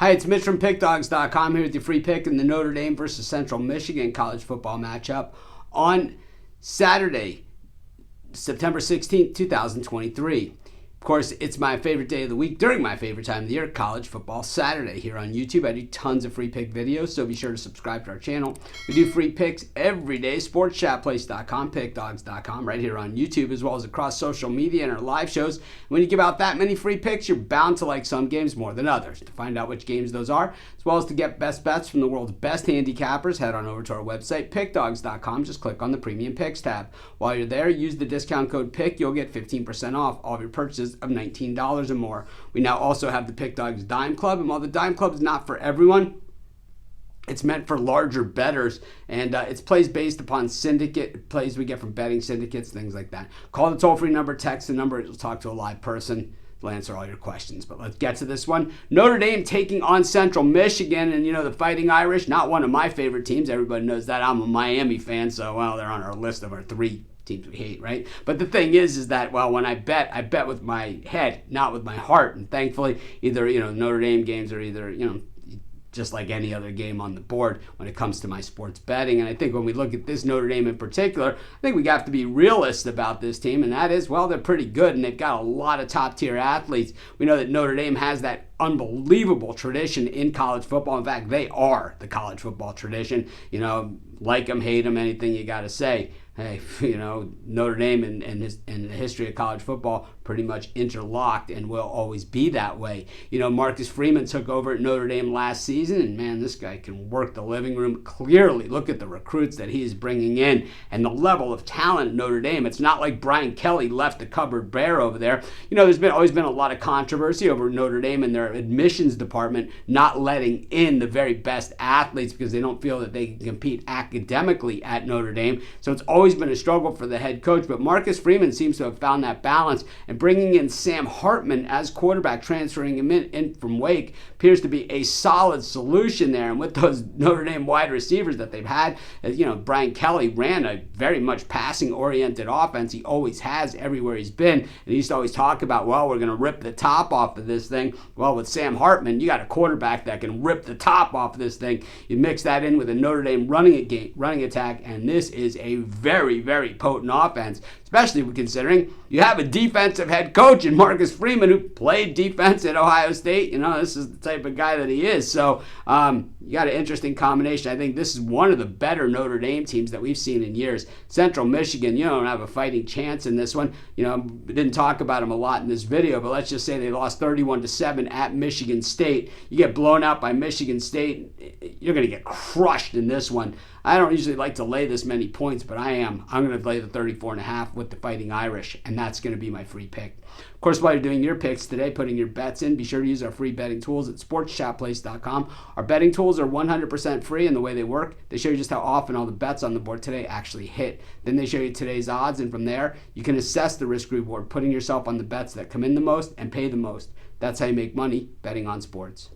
Hi, it's Mitch from Pickdawgz.com here with your free pick in the Notre Dame versus Central Michigan college football matchup on Saturday, September 16th, 2023. Of course, it's my favorite day of the week during my favorite time of the year, college football Saturday here on YouTube. I do tons of free pick videos, so be sure to subscribe to our channel. We do free picks every day, sportschatplace.com, pickdawgz.com, right here on YouTube, as well as across social media and our live shows. When you give out that many free picks, you're bound to like some games more than others. To find out which games those are, as well as to get best bets from the world's best handicappers, head on over to our website, pickdawgz.com. Just click on the Premium Picks tab. While you're there, use the discount code PICK. You'll get 15% off all of your purchases of $19 or more. We now also have the Pick Dawgz Dime Club, and while the Dime Club is not for everyone, it's meant for larger bettors, and it's plays based upon syndicate plays we get from betting syndicates, things like that. Call the toll-free number, text the number, it'll talk to a live person. We'll answer all your questions, but let's get to this one. Notre Dame taking on Central Michigan, and the Fighting Irish, not one of my favorite teams. Everybody knows that. I'm a Miami fan, so well, they're on our list of our three teams we hate, right? But the thing is that, well, when I bet with my head, not with my heart. And thankfully, either, Notre Dame games are either, just like any other game on the board when it comes to my sports betting. And I think when we look at this Notre Dame in particular, I think we have to be realists about this team, and that is, well, they're pretty good, and they've got a lot of top-tier athletes. We know that Notre Dame has that unbelievable tradition in college football. In fact, they are the college football tradition. Like them, hate them, anything you got to say. Hey, Notre Dame and the history of college football pretty much interlocked and will always be that way. Marcus Freeman took over at Notre Dame last season, and man, this guy can work the living room. Clearly, look at the recruits that he is bringing in and the level of talent at Notre Dame. It's not like Brian Kelly left the cupboard bare over there. There's always been a lot of controversy over Notre Dame and their admissions department not letting in the very best athletes because they don't feel that they can compete academically at Notre Dame. So it's always been a struggle for the head coach, but Marcus Freeman seems to have found that balance, and bringing in Sam Hartman as quarterback, transferring him in from Wake, appears to be a solid solution there. And with those Notre Dame wide receivers that they've had, Brian Kelly ran a very much passing-oriented offense. He always has everywhere he's been, and he used to always talk about, well, we're going to rip the top off of this thing. Well, with Sam Hartman, you got a quarterback that can rip the top off of this thing. You mix that in with a Notre Dame running attack, and this is a very, very potent offense, especially considering you have a defensive head coach in Marcus Freeman who played defense at Ohio State. This is the type of guy that he is. So you got an interesting combination. I think this is one of the better Notre Dame teams that we've seen in years. Central Michigan, don't have a fighting chance in this one. We didn't talk about them a lot in this video, but let's just say they lost 31-7 at Michigan State. You get blown out by Michigan State, you're going to get crushed in this one. I don't usually like to lay this many points, but I'm going to lay the 34.5 with the Fighting Irish, and that's going to be my free pick. Of course, while you're doing your picks today, putting your bets in, be sure to use our free betting tools at sportschatplace.com. Our betting tools are 100% free, and the way they work, they show you just how often all the bets on the board today actually hit. Then they show you today's odds, and from there, you can assess the risk-reward, putting yourself on the bets that come in the most and pay the most. That's how you make money betting on sports.